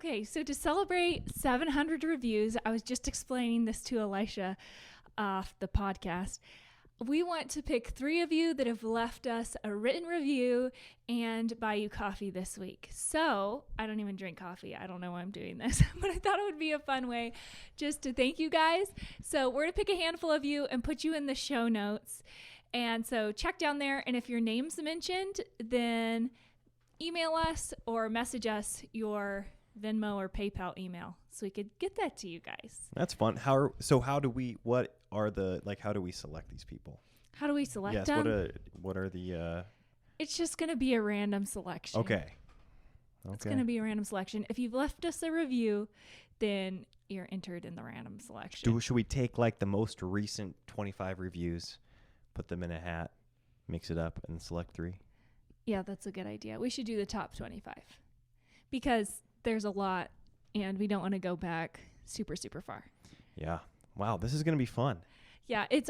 Okay, so to celebrate 700 reviews, I was just explaining this to Elisha off the podcast. We want to pick 3 of you that have left us a written review and buy you coffee this week. So I don't even drink coffee. I don't know why I'm doing this, but I thought it would be a fun way just to thank you guys. So we're going to pick a handful of you and put you in the show notes. And so check down there. And if your name's mentioned, then email us or message us your Venmo or PayPal email so we could get that to you guys. That's fun. How do we select these people? How do we select them? Yes, what are the It's just going to be a random selection. Okay. It's going to be a random selection. If you've left us a review, then you're entered in the random selection. Should we take like the most recent 25 reviews, put them in a hat, mix it up, and select 3? Yeah, that's a good idea. We should do the top 25 because there's a lot and we don't want to go back super, super far. Yeah. Wow, this is going to be fun. Yeah, it's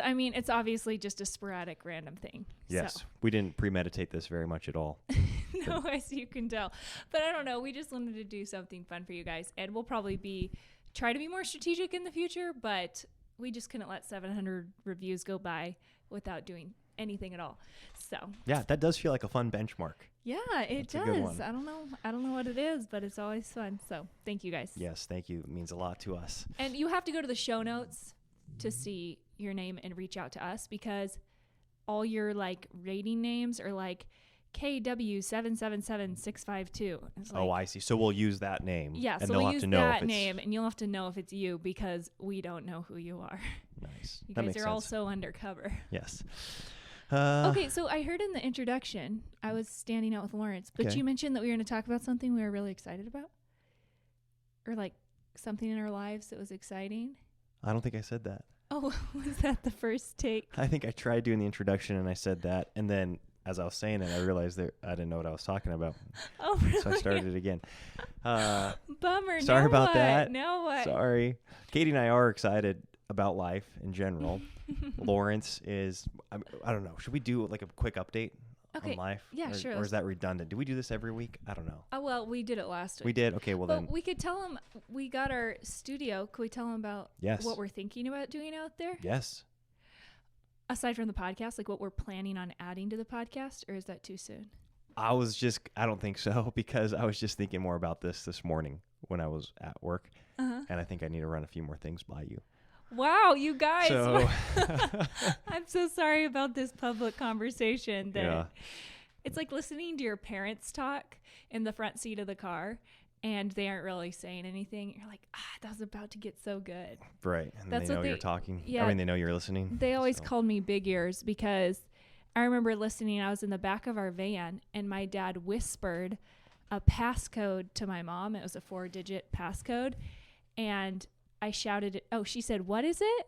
obviously just a sporadic random thing. Yes, so. We didn't premeditate this very much at all. No, as you can tell. But I don't know, we just wanted to do something fun for you guys. And we'll probably try to be more strategic in the future, but we just couldn't let 700 reviews go by without doing anything at all. So yeah, that does feel like a fun benchmark. Yeah, it does. I don't know what it is, but it's always fun. So thank you guys. Yes, thank you. It means a lot to us. And you have to go to the show notes to see your name and reach out to us because all your like rating names are like KW777652. Oh, I see. So we'll use that name. Yeah, and so they'll we'll have use to know that name, and you'll have to know if it's you because we don't know who you are. Nice. You that guys makes are sense. also undercover. Yes. Okay, so I heard in the introduction, I was standing out with Lawrence, but you mentioned that we were going to talk about something we were really excited about? Or like something in our lives that was exciting? I don't think I said that. Oh, was that the first take? I think I tried doing the introduction and I said that, and then as I was saying it, I realized that I didn't know what I was talking about. Oh, really? So I started it again. Bummer. Sorry about what? that. Now what? Sorry. Katie and I are excited about life in general. Lawrence is, I don't know. Should we do like a quick update on life? Yeah, sure. Or is that redundant? Do we do this every week? I don't know. Oh, well, we did it last week. We did? Okay, well but then. We could tell them we got our studio. Could we tell them about what we're thinking about doing out there? Yes. Aside from the podcast, like what we're planning on adding to the podcast, or is that too soon? I don't think so, because I was just thinking more about this morning when I was at work, and I think I need to run a few more things by you. Wow, you guys. So I'm so sorry about this public conversation. It's like listening to your parents talk in the front seat of the car, and they aren't really saying anything. You're like, that was about to get so good. Right. And That's they know you're talking. Yeah, I mean, they know you're listening. They always called me Big Ears because I remember listening. I was in the back of our van, and my dad whispered a passcode to my mom. It was a 4-digit passcode. And I shouted it. Oh, she said, "What is it?"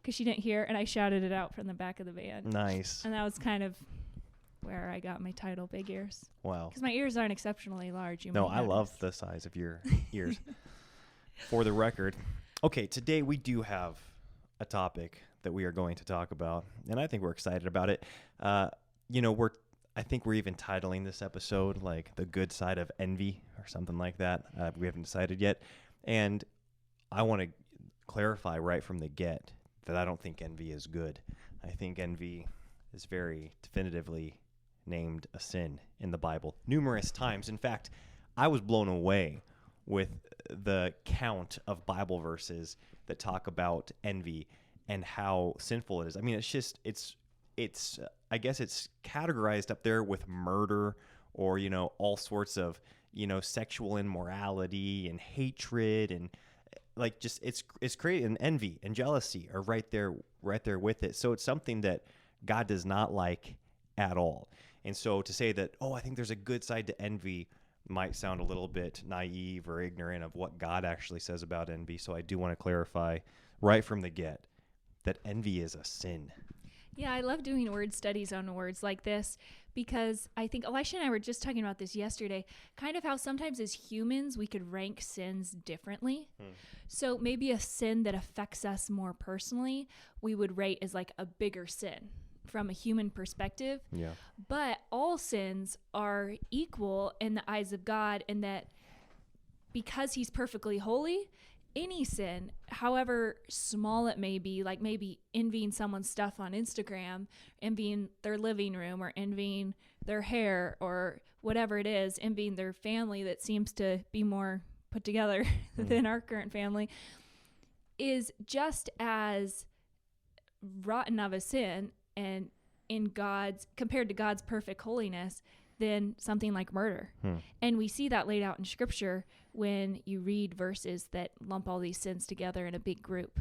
Because she didn't hear. And I shouted it out from the back of the van. Nice. And that was kind of where I got my title, Big Ears. Wow. Because my ears aren't exceptionally large. No, I love the size of your ears. For the record. Okay, today we do have a topic that we are going to talk about, and I think we're excited about it. I think we're even titling this episode like The Good Side of Envy or something like that. We haven't decided yet. And I want to clarify right from the get that I don't think envy is good. I think envy is very definitively named a sin in the Bible numerous times. In fact, I was blown away with the count of Bible verses that talk about envy and how sinful it is. I mean, it's I guess it's categorized up there with murder or, all sorts of, sexual immorality and hatred, and like just it's crazy. And envy and jealousy are right there with it. So it's something that God does not like at all. And so to say that, I think there's a good side to envy might sound a little bit naive or ignorant of what God actually says about envy. So I do want to clarify right from the get that envy is a sin. Yeah, I love doing word studies on words like this because I think Elisha and I were just talking about this yesterday, kind of how sometimes as humans we could rank sins differently. So maybe a sin that affects us more personally, we would rate as like a bigger sin from a human perspective. Yeah. But all sins are equal in the eyes of God, and that because he's perfectly holy, any sin, however small it may be, like maybe envying someone's stuff on Instagram, envying their living room, or envying their hair, or whatever it is, envying their family that seems to be more put together than our current family, is just as rotten of a sin, and compared to God's perfect holiness, than something like murder. And we see that laid out in Scripture when you read verses that lump all these sins together in a big group.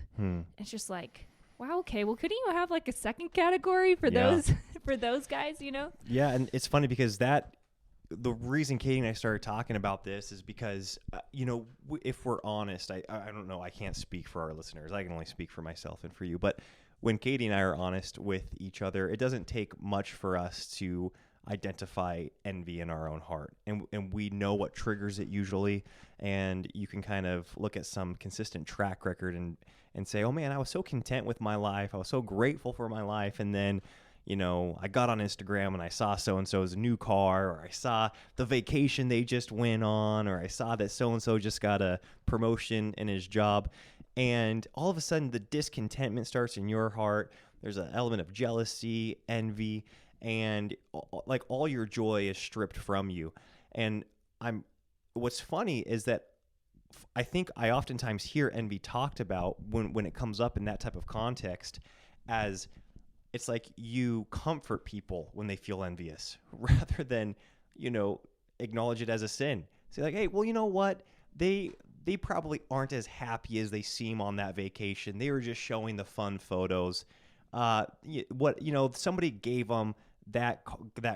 It's just like, wow, okay, well, couldn't you have like a second category for those for those guys, you know? Yeah, and it's funny because the reason Katie and I started talking about this is because, you know, if we're honest, I don't know, I can't speak for our listeners. I can only speak for myself and for you. But when Katie and I are honest with each other, it doesn't take much for us to identify envy in our own heart. And we know what triggers it usually. And you can kind of look at some consistent track record and say, oh man, I was so content with my life. I was so grateful for my life. And then, you know, I got on Instagram and I saw so-and-so's new car, or I saw the vacation they just went on, or I saw that so-and-so just got a promotion in his job. And all of a sudden the discontentment starts in your heart. There's an element of jealousy, envy, and like all your joy is stripped from you. And what's funny is that I think I oftentimes hear envy talked about when it comes up in that type of context as it's like you comfort people when they feel envious rather than, you know, acknowledge it as a sin. Say like, hey, well, you know what? They probably aren't as happy as they seem on that vacation. They were just showing the fun photos. Somebody gave them that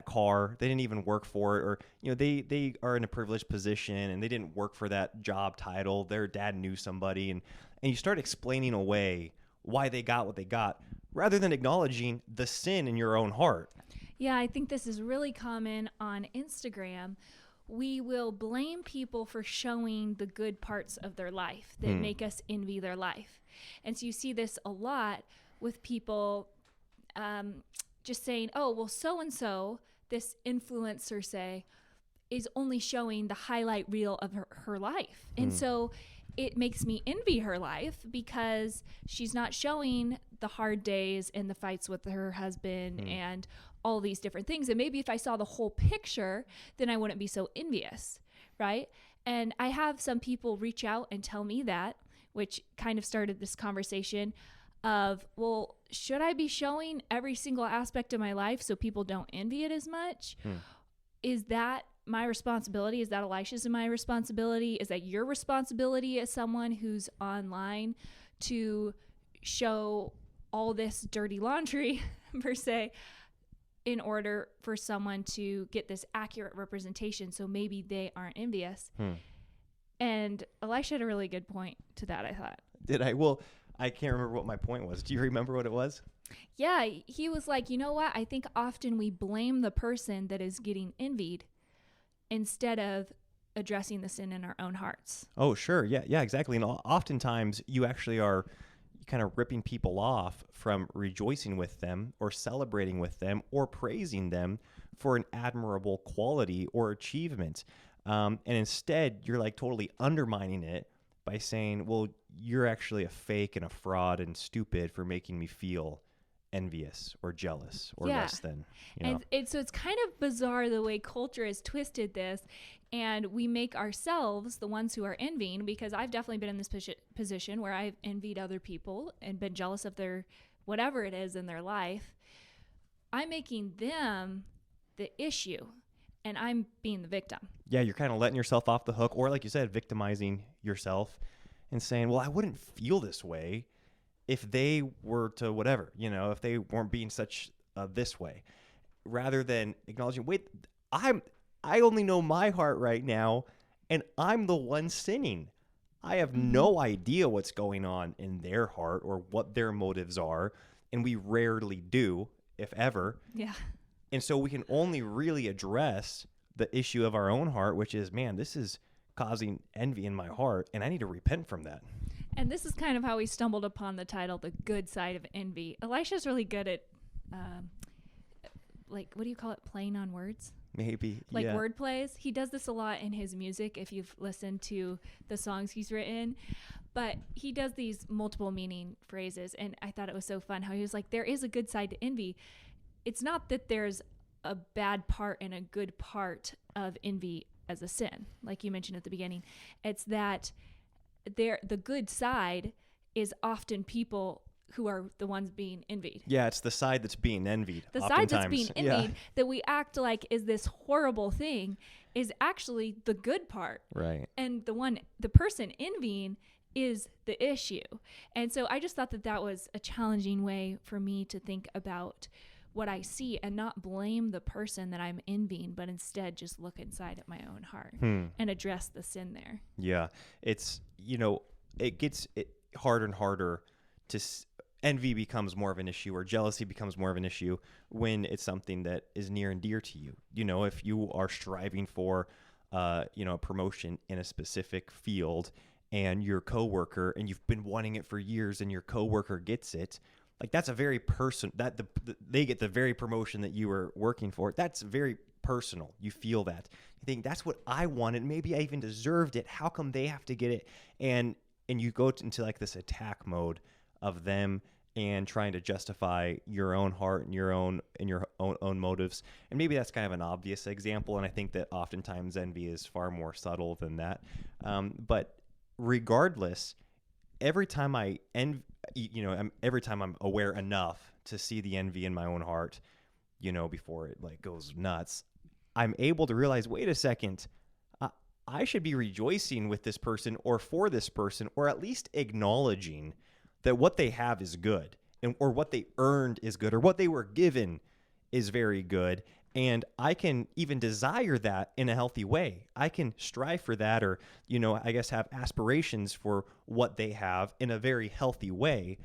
car. They didn't even work for it, or, you know, they are in a privileged position and they didn't work for that job title. Their dad knew somebody, and you start explaining away why they got what they got, rather than acknowledging the sin in your own heart. Yeah, I think this is really common on Instagram. We will blame people for showing the good parts of their life that make us envy their life. And so you see this a lot with people just saying, oh, well, so-and-so, this influencer, say, is only showing the highlight reel of her life. And so it makes me envy her life because she's not showing the hard days and the fights with her husband and all these different things. And maybe if I saw the whole picture, then I wouldn't be so envious, right? And I have some people reach out and tell me that, which kind of started this conversation of, well, should I be showing every single aspect of my life so people don't envy it as much? Is that my responsibility? Is that Elisha's and my responsibility? Is that your responsibility as someone who's online to show all this dirty laundry, per se, in order for someone to get this accurate representation so maybe they aren't envious? And Elisha had a really good point to that, I thought. Did I? Well, I can't remember what my point was. Do you remember what it was? Yeah, he was like, you know what? I think often we blame the person that is getting envied instead of addressing the sin in our own hearts. Oh, sure. Yeah, exactly. And oftentimes you actually are kind of ripping people off from rejoicing with them or celebrating with them or praising them for an admirable quality or achievement. And instead, you're like totally undermining it by saying, well, you're actually a fake and a fraud and stupid for making me feel envious or jealous or less than, you know. And so it's kind of bizarre the way culture has twisted this, and we make ourselves the ones who are envying, because I've definitely been in this position where I've envied other people and been jealous of their whatever it is in their life. I'm making them the issue and I'm being the victim. Yeah, you're kind of letting yourself off the hook, or like you said, victimizing yourself and saying, well, I wouldn't feel this way if they were to whatever, you know, if they weren't being such this way, rather than acknowledging, wait, I only know my heart right now, and I'm the one sinning. I have no idea what's going on in their heart or what their motives are, and we rarely do, if ever. Yeah. And so we can only really address the issue of our own heart, which is, man, this is causing envy in my heart, and I need to repent from that. And this is kind of how we stumbled upon the title, The Good Side of Envy. Elisha's really good at, what do you call it? Playing on words? Maybe. like yeah. word plays. He does this a lot in his music if you've listened to the songs he's written. But he does these multiple meaning phrases, and I thought it was so fun how he was like, there is a good side to envy. It's not that there's a bad part and a good part of envy as a sin, like you mentioned at the beginning. It's that the good side is often people who are the ones being envied. Yeah, it's the side that's being envied. The oftentimes. side that's being envied that we act like is this horrible thing is actually the good part. Right. And the person envying is the issue. And so I just thought that was a challenging way for me to think about what I see and not blame the person that I'm envying, but instead just look inside at my own heart and address the sin there. Yeah. It's, it gets harder and harder to envy becomes more of an issue, or jealousy becomes more of an issue when it's something that is near and dear to you. If you are striving for, a promotion in a specific field, and your coworker, and you've been wanting it for years, and your coworker gets it, like that's a very they get the very promotion that you were working for. That's very personal. You feel that. You think that's what I wanted. Maybe I even deserved it. How come they have to get it? And you go into like this attack mode of them and trying to justify your own heart and your own motives. And maybe that's kind of an obvious example. And I think that oftentimes envy is far more subtle than that. But regardless, every time every time I'm aware enough to see the envy in my own heart, before it like goes nuts, I'm able to realize, wait a second, I should be rejoicing with this person or for this person, or at least acknowledging that what they have is good, or what they earned is good, or what they were given is very good. And I can even desire that in a healthy way. I can strive for that, or, I guess have aspirations for what they have in a very healthy way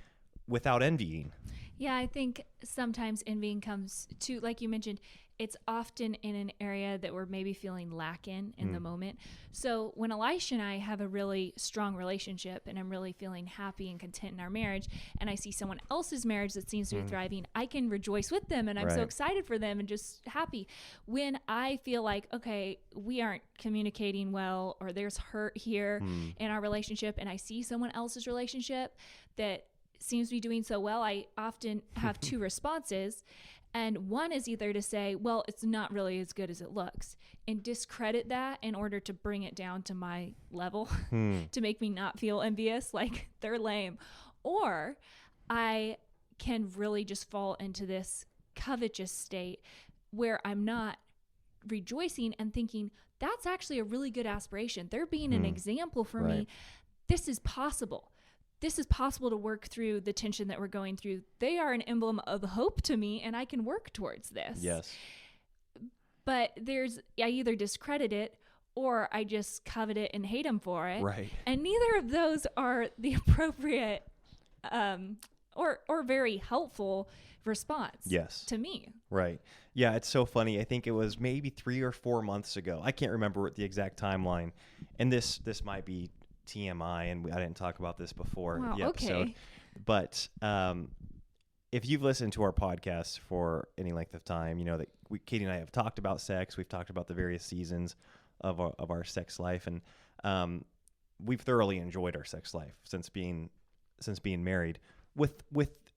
without envying. Yeah, I think sometimes envying comes to, like you mentioned, it's often in an area that we're maybe feeling lack in the moment. So when Elisha and I have a really strong relationship and I'm really feeling happy and content in our marriage, and I see someone else's marriage that seems to be thriving, I can rejoice with them, and I'm so excited for them and just happy. When I feel like, okay, we aren't communicating well, or there's hurt here in our relationship, and I see someone else's relationship that seems to be doing so well, I often have two responses. And one is either to say, well, it's not really as good as it looks, and discredit that in order to bring it down to my level to make me not feel envious, like they're lame. Or I can really just fall into this covetous state where I'm not rejoicing and thinking, that's actually a really good aspiration. They're being an example for me. This is possible. This is possible to work through the tension that we're going through. They are an emblem of hope to me, and I can work towards this. Yes. But I either discredit it, or I just covet it and hate them for it. Right. And neither of those are the appropriate or very helpful response to me. Right. Yeah, it's so funny. I think it was maybe 3 or 4 months ago. I can't remember the exact timeline. And this might be TMI, and I didn't talk about this before the episode. Okay. But if you've listened to our podcast for any length of time, you know that Katie and I have talked about sex. We've talked about the various seasons of our sex life, and we've thoroughly enjoyed our sex life since being married, with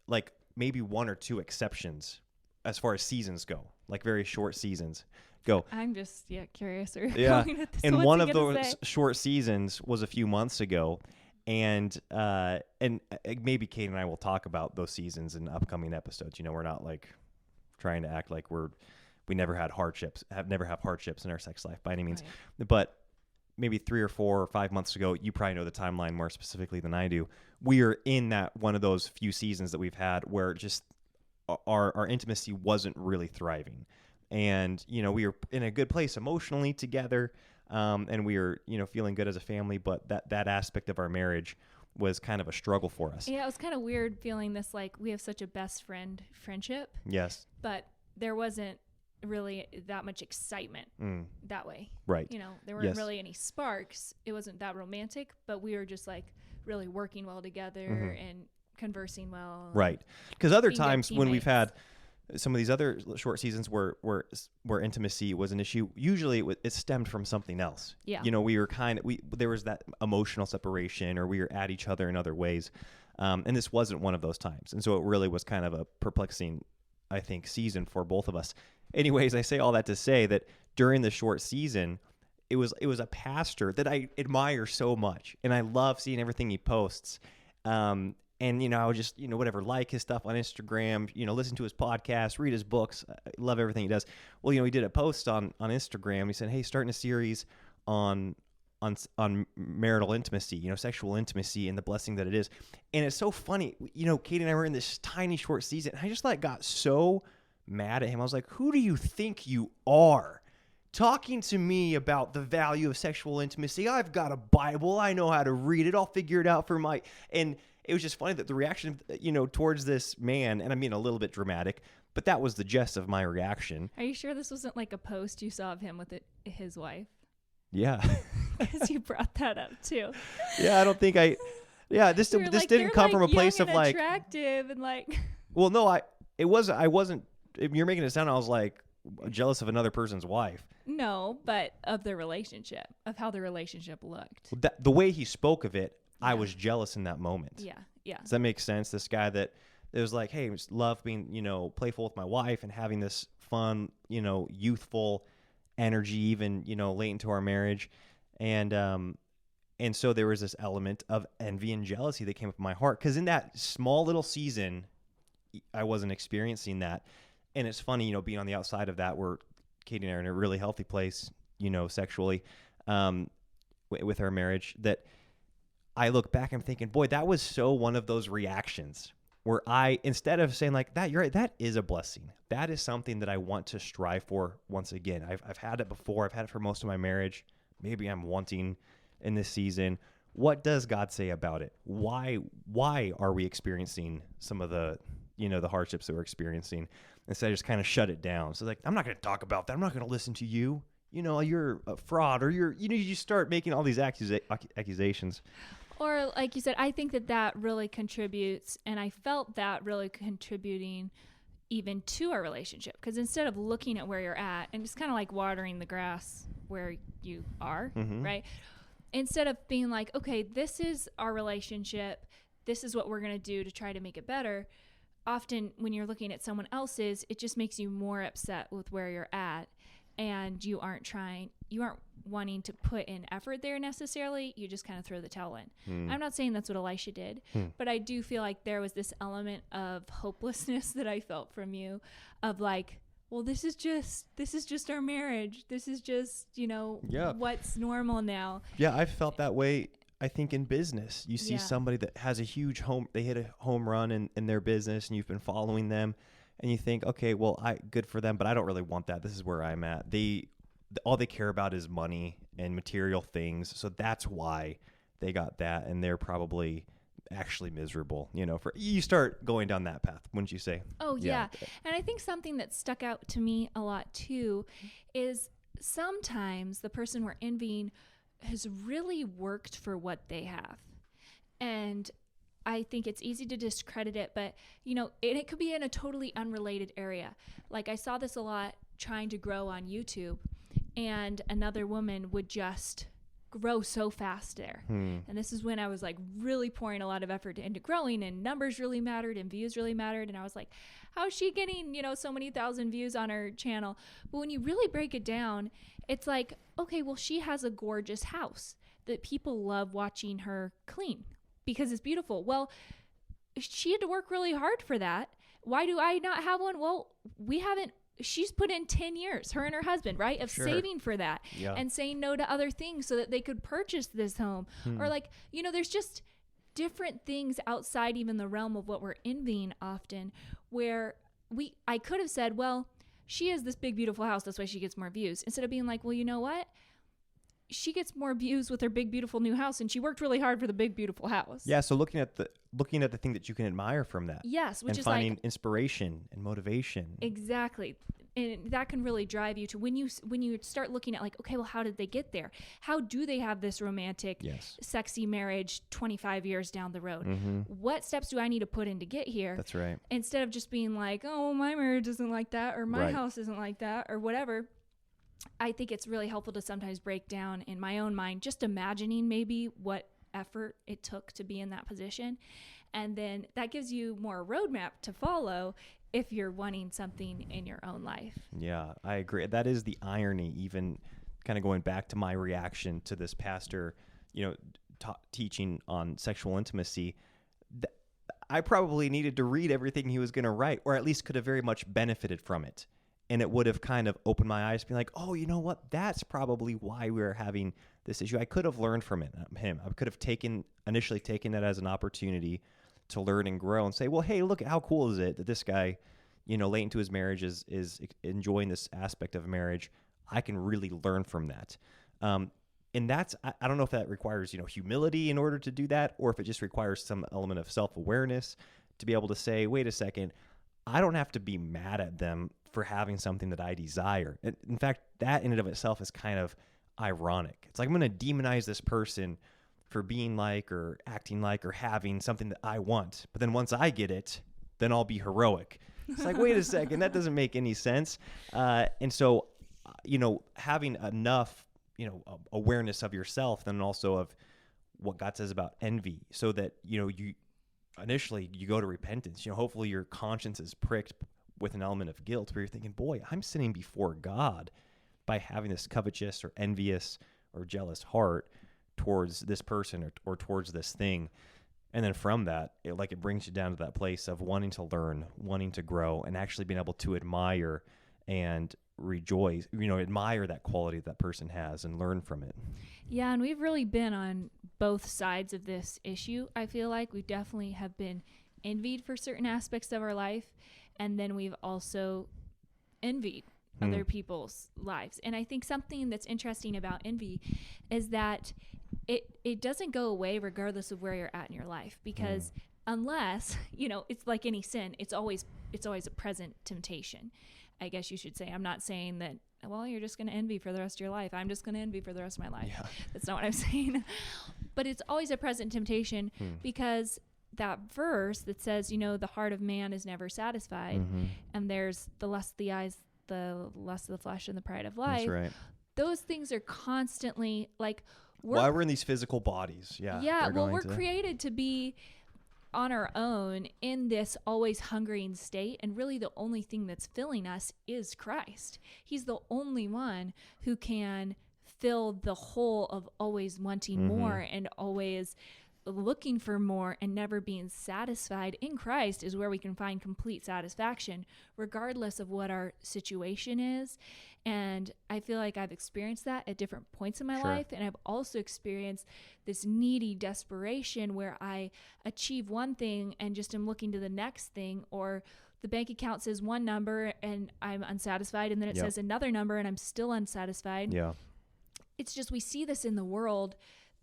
like maybe 1 or 2 exceptions as far as seasons go, like very short seasons go. I'm just curious. And one of those short seasons was a few months ago, and maybe Kate and I will talk about those seasons in upcoming episodes. You know, we're not like trying to act like we never had hardships, never have hardships in our sex life by any means. Right. But maybe 3 or 4 or 5 months ago, you probably know the timeline more specifically than I do. We are in that one of those few seasons that we've had where just our intimacy wasn't really thriving. And, you know, we were in a good place emotionally together, and we were, you know, feeling good as a family, but that aspect of our marriage was kind of a struggle for us. Yeah, it was kind of weird feeling this, like, we have such a best friendship. Yes. But there wasn't really that much excitement that way. Right. You know, there weren't really any sparks. It wasn't that romantic, but we were just, like, really working well together and conversing well. Right. Because other times when we've had some of these other short seasons where intimacy was an issue, usually it stemmed from something else. Yeah. We were there was that emotional separation, or we were at each other in other ways. And this wasn't one of those times. And so it really was kind of a perplexing, I think, season for both of us. Anyways, I say all that to say that during the short season, it was a pastor that I admire so much. And I love seeing everything he posts. And, I would just, whatever, like his stuff on Instagram, listen to his podcast, read his books. I love everything he does. Well, he did a post on Instagram. He said, hey, starting a series on marital intimacy, sexual intimacy and the blessing that it is. And it's so funny. Katie and I were in this tiny short season. I just got so mad at him. I was like, who do you think you are? Talking to me about the value of sexual intimacy. I've got a Bible. I know how to read it. I'll figure it out and it was just funny that the reaction, towards this man, and I'm being a little bit dramatic, but that was the gist of my reaction. Are you sure this wasn't like a post you saw of him with his wife? Yeah. Because you brought that up too. Yeah, I don't think this didn't come from a place of attractive and Well, no, I wasn't, you're making it sound I was jealous of another person's wife. No, but of the relationship, of how the relationship looked. The way he spoke of it, I was jealous in that moment. Yeah, yeah. Does that make sense? This guy that it was like, hey, I just love being, playful with my wife and having this fun, youthful energy, even, late into our marriage. And so there was this element of envy and jealousy that came up in my heart. Because in that small little season, I wasn't experiencing that. And it's funny, being on the outside of that, where Katie and I are in a really healthy place, sexually, with our marriage, that I look back and I'm thinking, boy, that was so one of those reactions where I, instead of saying that, you're right, that is a blessing. That is something that I want to strive for once again. I've had it before. I've had it for most of my marriage. Maybe I'm wanting in this season. What does God say about it? Why are we experiencing some of the, the hardships that we're experiencing? Instead, I just kind of shut it down. So I'm not going to talk about that. I'm not going to listen to you. You're a fraud, or you start making all these accusations. Or like you said, I think that really contributes, and I felt that really contributing even to our relationship. Because instead of looking at where you're at and just kind of watering the grass where you are, right? Instead of being like, okay, this is our relationship, this is what we're going to do to try to make it better. Often when you're looking at someone else's, it just makes you more upset with where you're at, and you aren't wanting to put in effort there necessarily. You just kind of throw the towel in. I'm not saying that's what Elisha did, but I do feel like there was this element of hopelessness that I felt from you, of well, this is just our marriage. This is just, what's normal now. Yeah, I felt that way. I think in business, you see somebody that has a huge they hit a home run in their business, and you've been following them, and you think, okay, well, good for them, but I don't really want that. This is where I'm at. All they care about is money and material things. So that's why they got that. And they're probably actually miserable, you start going down that path, wouldn't you say? Oh, yeah. And I think something that stuck out to me a lot too is sometimes the person we're envying has really worked for what they have. And I think it's easy to discredit it, but it could be in a totally unrelated area. I saw this a lot trying to grow on YouTube, and another woman would just grow so fast there. And this is when I was really pouring a lot of effort into growing, and numbers really mattered and views really mattered. And I was like, how is she getting, so many thousand views on her channel? But when you really break it down, it's okay, well, she has a gorgeous house that people love watching her clean because it's beautiful. Well, she had to work really hard for that. Why do I not have one? Well, she's put in 10 years, her and her husband, right, of saving for that and saying no to other things so that they could purchase this home. Or there's just different things outside even the realm of what we're envying often, where I could have said, well, she has this big, beautiful house, that's why she gets more views. Instead of being well, you know what? She gets more views with her big, beautiful new house, and she worked really hard for the big, beautiful house. Yeah, so looking at the thing that you can admire from that. Yes, which and is finding inspiration and motivation. Exactly. And that can really drive you to when you start looking at like, okay, well, how did they get there? How do they have this romantic, sexy marriage 25 years down the road? What steps do I need to put in to get here? That's right. Instead of just being like, oh, my marriage isn't like that, or my house isn't like that, or whatever. I think it's really helpful to sometimes break down in my own mind, just imagining maybe what effort it took to be in that position. And then that gives you more roadmap to follow if you're wanting something in your own life. Yeah, I agree. That is the irony, even kind of going back to my reaction to this pastor, teaching on sexual intimacy. I probably needed to read everything he was going to write, or at least could have very much benefited from it. And it would have kind of opened my eyes to be like, oh, you know what? That's probably why we're having this issue. I could have learned from him. I could have initially taken that as an opportunity to learn and grow and say, well, hey, look, how cool is it that this guy, late into his marriage is enjoying this aspect of marriage. I can really learn from that. And that's, I don't know if that requires, humility in order to do that, or if it just requires some element of self-awareness to be able to say, wait a second, I don't have to be mad at them for having something that I desire. In fact, that in and of itself is kind of ironic. It's like I'm going to demonize this person for being like or acting like or having something that I want. But then once I get it, then I'll be heroic. It's like, wait a second, that doesn't make any sense. And so, having enough, awareness of yourself, then also of what God says about envy, so that, you initially you go to repentance. Hopefully your conscience is pricked with an element of guilt where you're thinking, boy, I'm sinning before God by having this covetous or envious or jealous heart towards this person or towards this thing. And then from that, it brings you down to that place of wanting to learn, wanting to grow, and actually being able to admire and rejoice, admire that quality that person has and learn from it. Yeah, and we've really been on both sides of this issue. I feel like we definitely have been envied for certain aspects of our life, and then we've also envied other people's lives. And I think something that's interesting about envy is that it doesn't go away regardless of where you're at in your life, because unless, it's like any sin, it's always a present temptation. I guess you should say. I'm not saying that, well, you're just going to envy for the rest of your life. I'm just going to envy for the rest of my life. Yeah. That's not what I'm saying. But it's always a present temptation, because that verse that says, the heart of man is never satisfied, and there's the lust of the eyes, the lust of the flesh, and the pride of life. That's right. Those things are constantly like, we're in these physical bodies. Yeah. Yeah. Well, we're created to be on our own in this always hungering state, and really the only thing that's filling us is Christ. He's the only one who can fill the hole of always wanting more and always looking for more and never being satisfied. In Christ is where we can find complete satisfaction, regardless of what our situation is. And I feel like I've experienced that at different points in my life. And I've also experienced this needy desperation where I achieve one thing and just am looking to the next thing, or the bank account says one number and I'm unsatisfied, and then it says another number and I'm still unsatisfied. Yeah. It's just, we see this in the world,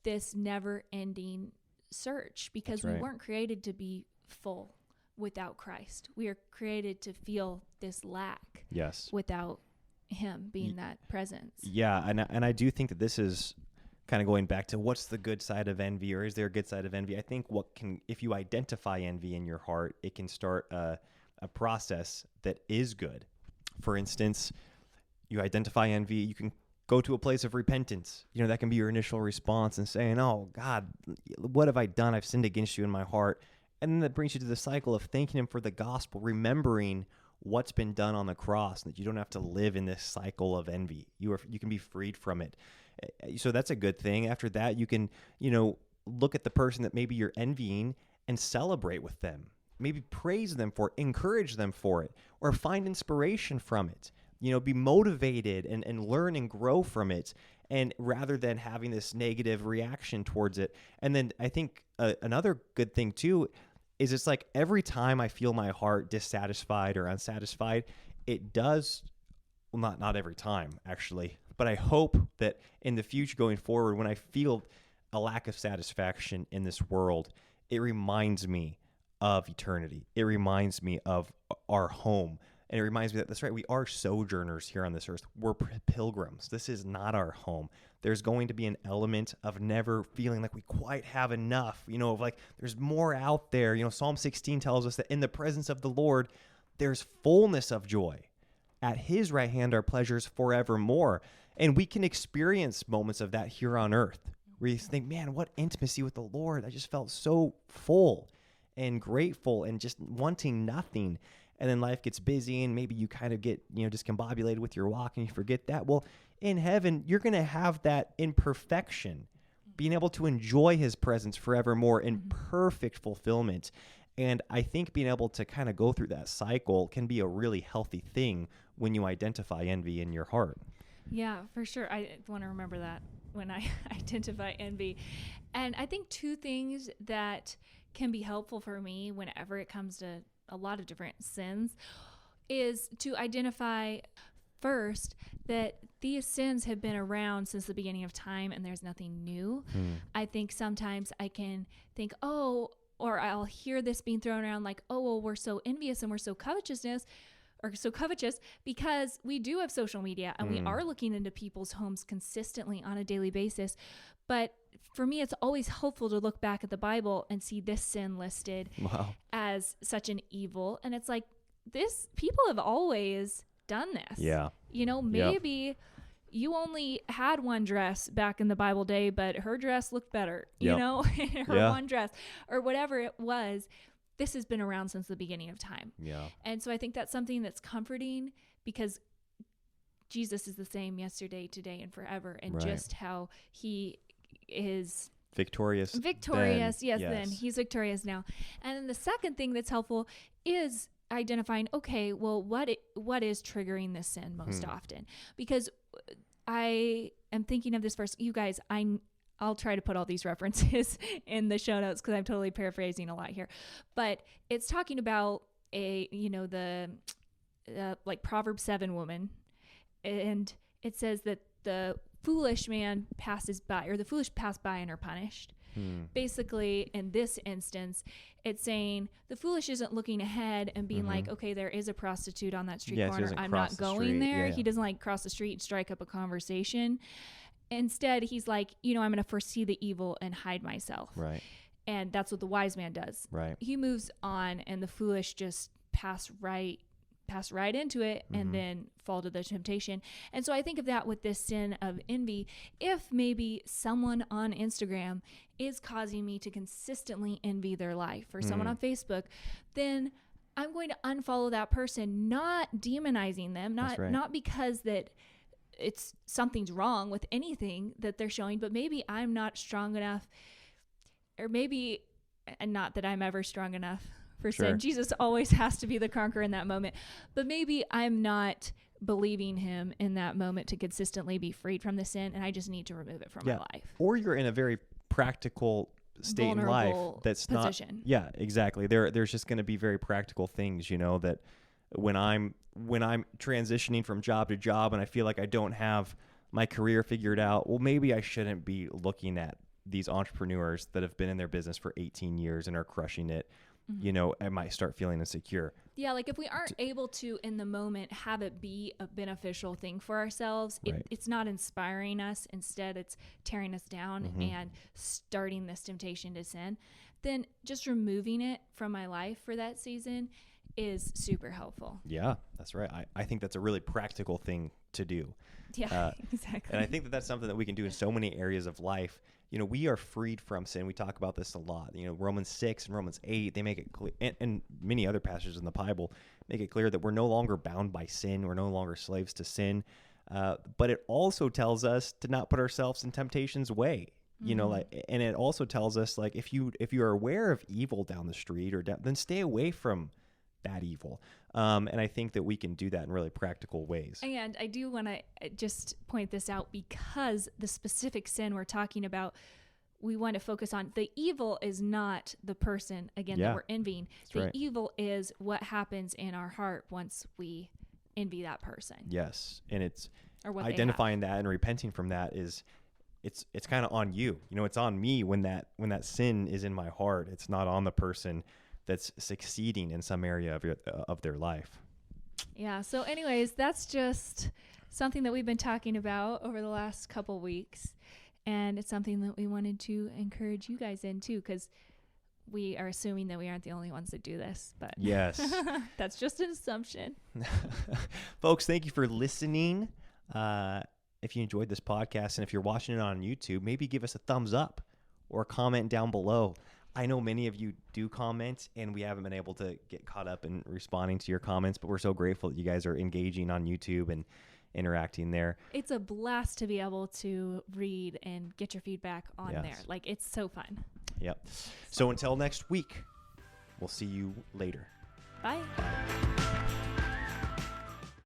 this never ending search, because we weren't created to be full without Christ. We are created to feel this lack without him being that presence. Yeah. And I do think that this is kind of going back to what's the good side of envy, or is there a good side of envy? I think if you identify envy in your heart, it can start a process that is good. For instance, you identify envy, you can go to a place of repentance. That can be your initial response and saying, oh God, what have I done? I've sinned against you in my heart. And then that brings you to the cycle of thanking him for the gospel, remembering what's been done on the cross, that you don't have to live in this cycle of envy. You can be freed from it. So that's a good thing. After that, you can, look at the person that maybe you're envying and celebrate with them. Maybe praise them for it, encourage them for it, or find inspiration from it. Be motivated and learn and grow from it, and rather than having this negative reaction towards it. And then I think another good thing too is it's like every time I feel my heart dissatisfied or unsatisfied, it does, well, not every time actually, but I hope that in the future going forward, when I feel a lack of satisfaction in this world, it reminds me of eternity. It reminds me of our home. And it reminds me that that's right. We are sojourners here on this earth. We're pilgrims. This is not our home. There's going to be an element of never feeling like we quite have enough, of like there's more out there. Psalm 16 tells us that in the presence of the Lord, there's fullness of joy. At his right hand are pleasures forevermore. And we can experience moments of that here on earth where you think, man, what intimacy with the Lord. I just felt so full and grateful and just wanting nothing. And then life gets busy and maybe you kind of get, discombobulated with your walk and you forget that. Well, in heaven, you're going to have that in perfection, being able to enjoy his presence forevermore in perfect fulfillment. And I think being able to kind of go through that cycle can be a really healthy thing when you identify envy in your heart. Yeah, for sure. I want to remember that when I identify envy. And I think two things that can be helpful for me whenever it comes to a lot of different sins is to identify first that these sins have been around since the beginning of time and there's nothing new. I think sometimes I can think, or I'll hear this being thrown around like, well, we're so envious and we're so covetous because we do have social media and we are looking into people's homes consistently on a daily basis. But for me, it's always helpful to look back at the Bible and see this sin listed as such an evil. And it's like, people have always done this. Yeah. Maybe you only had one dress back in the Bible day, but her dress looked better, one dress or whatever it was. This has been around since the beginning of time. Yeah. And so I think that's something that's comforting because Jesus is the same yesterday, today, and forever. And just how he is victorious. Then he's victorious now. And then the second thing that's helpful is identifying, okay, well, what is triggering this sin most often? Because I am thinking of this verse. You guys, I'll try to put all these references in the show notes because I'm totally paraphrasing a lot here. But it's talking about like Proverbs 7 woman. And it says that the foolish man passes by, or the foolish pass by and are punished. Basically, in this instance, it's saying the foolish isn't looking ahead and being like, okay, there is a prostitute on that street corner. I'm not going there. He doesn't like cross the street and strike up a conversation. Instead, he's like, I'm going to foresee the evil and hide myself. Right. And that's what the wise man does. Right. He moves on and the foolish just pass right into it and then fall to the temptation. And so I think of that with this sin of envy. If maybe someone on Instagram is causing me to consistently envy their life, or someone on Facebook, then I'm going to unfollow that person, not demonizing them, not because that it's something's wrong with anything that they're showing, but maybe I'm not strong enough, or maybe, and not that I'm ever strong enough for sin. Jesus always has to be the conqueror in that moment, but maybe I'm not believing him in that moment to consistently be freed from the sin, and I just need to remove it from my life. Or you're in a very practical state in life that's position. Not. Yeah, exactly. There's just going to be very practical things, that when I'm transitioning from job to job and I feel like I don't have my career figured out, well, maybe I shouldn't be looking at these entrepreneurs that have been in their business for 18 years and are crushing it. I might start feeling insecure. Yeah, like if we aren't able to, in the moment, have it be a beneficial thing for ourselves, it's not inspiring us. Instead, it's tearing us down and starting this temptation to sin. Then just removing it from my life for that season is super helpful. Yeah, that's right. I think that's a really practical thing to do. Yeah, exactly. And I think that that's something that we can do in so many areas of life. We are freed from sin. We talk about this a lot. Romans 6 and Romans 8, they make it clear, and many other passages in the Bible make it clear that we're no longer bound by sin. We're no longer slaves to sin. But it also tells us to not put ourselves in temptation's way. And it also tells us, like, if you are aware of evil down the street then stay away from that evil. And I think that we can do that in really practical ways. And I do want to just point this out because the specific sin we're talking about, we want to focus on. The evil is not the person, that we're envying. The evil is what happens in our heart once we envy that person. Yes. And it's identifying that and repenting from that is, it's kind of on you. It's on me when that sin is in my heart. It's not on the person that's succeeding in some area of their life. Yeah. So anyways, that's just something that we've been talking about over the last couple weeks. And it's something that we wanted to encourage you guys in too, because we are assuming that we aren't the only ones that do this. But Yes. that's just an assumption. Folks, thank you for listening. If you enjoyed this podcast and if you're watching it on YouTube, maybe give us a thumbs up or comment down below. I know many of you do comment, and we haven't been able to get caught up in responding to your comments, but we're so grateful that you guys are engaging on YouTube and interacting there. It's a blast to be able to read and get your feedback on there. Like, it's so fun. Yep. So until next week, we'll see you later. Bye.